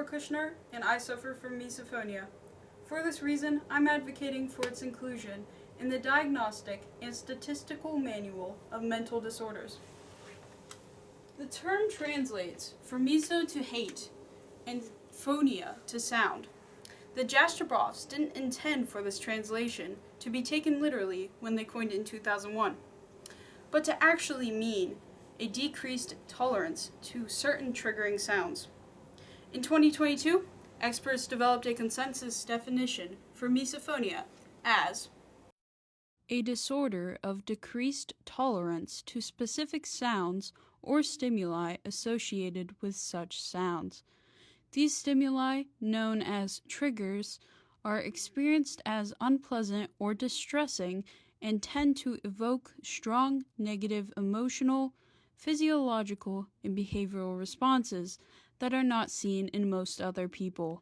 Kushner, and I suffer from misophonia. For this reason, I'm advocating for its inclusion in the Diagnostic and Statistical Manual of Mental Disorders. The term translates from miso to hate and phonia to sound. The Jastrabovs didn't intend for this translation to be taken literally when they coined it in 2001, but to actually mean a decreased tolerance to certain triggering sounds. In 2022, experts developed a consensus definition for misophonia as a disorder of decreased tolerance to specific sounds or stimuli associated with such sounds. These stimuli, known as triggers, are experienced as unpleasant or distressing and tend to evoke strong negative emotional, physiological, and behavioral responses that are not seen in most other people.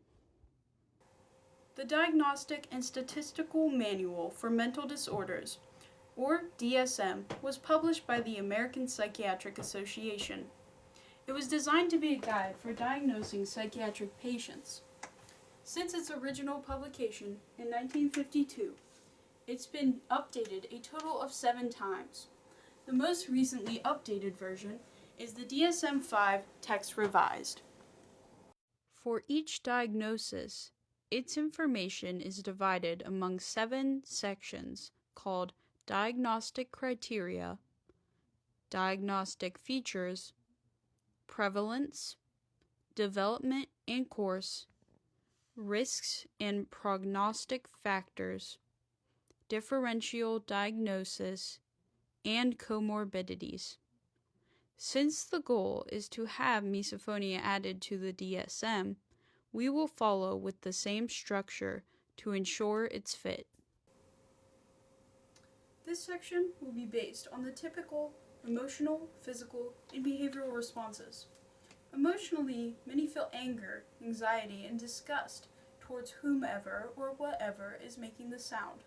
The Diagnostic and Statistical Manual for Mental Disorders, or DSM, was published by the American Psychiatric Association. It was designed to be a guide for diagnosing psychiatric patients. Since its original publication in 1952, it's been updated a total of 7 times. The most recently updated version is the DSM-5 Text Revised. For each diagnosis, its information is divided among 7 sections called Diagnostic Criteria, Diagnostic Features, Prevalence, Development and Course, Risks and Prognostic Factors, Differential Diagnosis, and Comorbidities. Since the goal is to have misophonia added to the DSM, we will follow with the same structure to ensure its fit. This section will be based on the typical emotional, physical, and behavioral responses. Emotionally, many feel anger, anxiety, and disgust towards whomever or whatever is making the sound.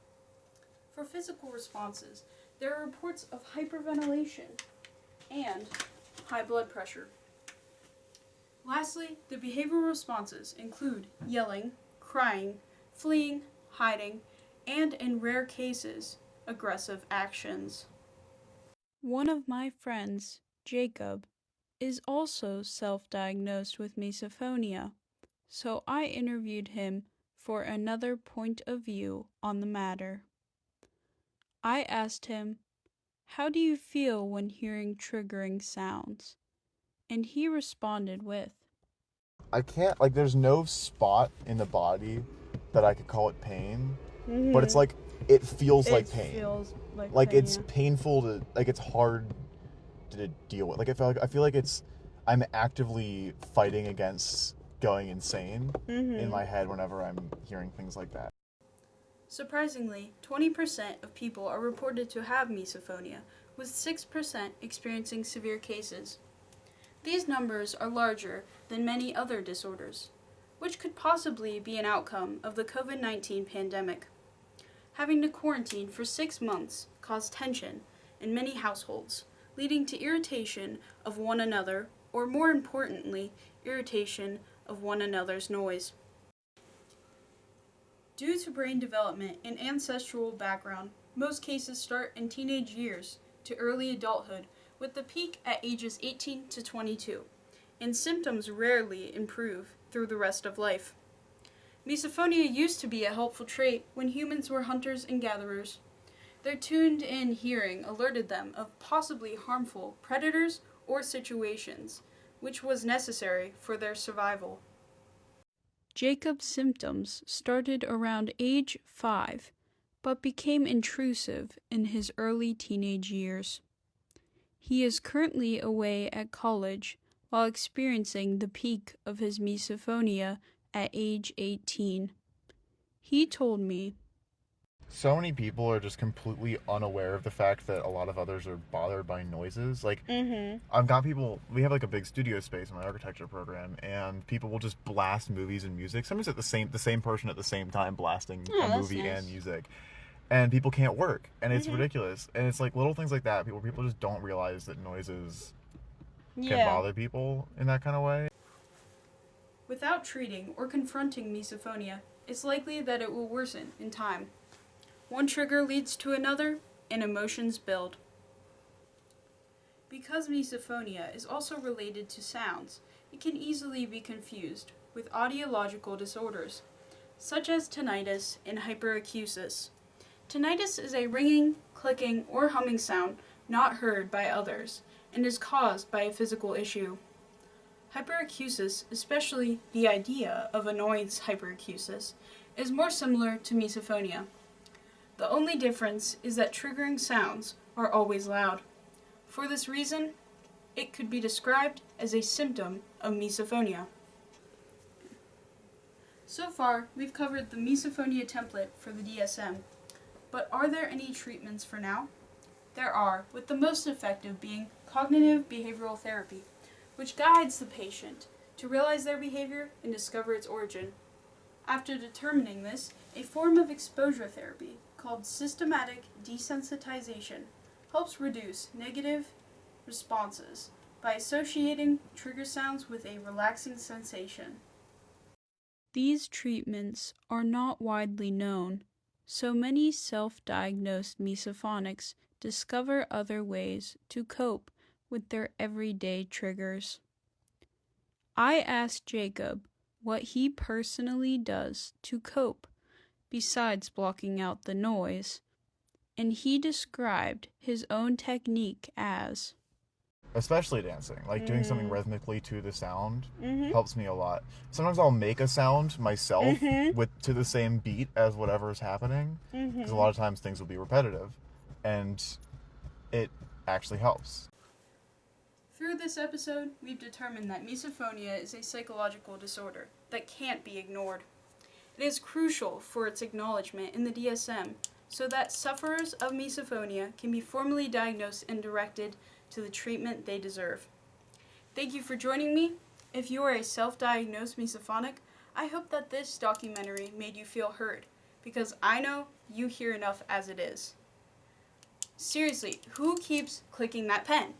For physical responses, there are reports of hyperventilation and high blood pressure. Lastly, the behavioral responses include yelling, crying, fleeing, hiding, and in rare cases, aggressive actions. One of my friends, Jacob, is also self-diagnosed with misophonia, so I interviewed him for another point of view on the matter. I asked him, "How do you feel when hearing triggering sounds?" And he responded with, I can't, like, there's no spot in the body that I could call it pain, but it's like, it feels like pain. Feels like pain, it's yeah. painful to, like, it's hard to deal with. Like, I feel like I'm actively fighting against going insane in my head whenever I'm hearing things like that. Surprisingly, 20% of people are reported to have misophonia, with 6% experiencing severe cases. These numbers are larger than many other disorders, which could possibly be an outcome of the COVID-19 pandemic. Having to quarantine for 6 months caused tension in many households, leading to irritation of one another, or more importantly, irritation of one another's noise. Due to brain development and ancestral background, most cases start in teenage years to early adulthood, with the peak at ages 18 to 22, and symptoms rarely improve through the rest of life. Misophonia used to be a helpful trait when humans were hunters and gatherers. Their tuned-in hearing alerted them of possibly harmful predators or situations, which was necessary for their survival. Jacob's symptoms started around age 5, but became intrusive in his early teenage years. He is currently away at college while experiencing the peak of his misophonia at age 18. He told me, So many people are just completely unaware of the fact that a lot of others are bothered by noises. Like, I've got people, we have like a big studio space in my architecture program, and people will just blast movies and music. Sometimes at the same person at the same time blasting a movie and music. And people can't work, and it's ridiculous. And it's like little things like that. People just don't realize that noises can bother people in that kind of way. Without treating or confronting misophonia, it's likely that it will worsen in time. One trigger leads to another, and emotions build. Because misophonia is also related to sounds, it can easily be confused with audiological disorders, such as tinnitus and hyperacusis. Tinnitus is a ringing, clicking, or humming sound not heard by others, and is caused by a physical issue. Hyperacusis, especially the idea of annoyance hyperacusis, is more similar to misophonia. The only difference is that triggering sounds are always loud. For this reason, it could be described as a symptom of misophonia. So far, we've covered the misophonia template for the DSM, but are there any treatments for now? There are, with the most effective being cognitive behavioral therapy, which guides the patient to realize their behavior and discover its origin. After determining this, a form of exposure therapy called systematic desensitization helps reduce negative responses by associating trigger sounds with a relaxing sensation. These treatments are not widely known, so many self-diagnosed misophonics discover other ways to cope with their everyday triggers. I asked Jacob what he personally does to cope besides blocking out the noise, and he described his own technique as Especially dancing, like doing something rhythmically to the sound helps me a lot. Sometimes I'll make a sound myself with to the same beat as whatever is happening, because a lot of times things will be repetitive, and it actually helps. Through this episode, we've determined that misophonia is a psychological disorder that can't be ignored. It is crucial for its acknowledgement in the DSM so that sufferers of misophonia can be formally diagnosed and directed to the treatment they deserve. Thank you for joining me. If you are a self-diagnosed misophonic, I hope that this documentary made you feel heard, because I know you hear enough as it is. Seriously, who keeps clicking that pen?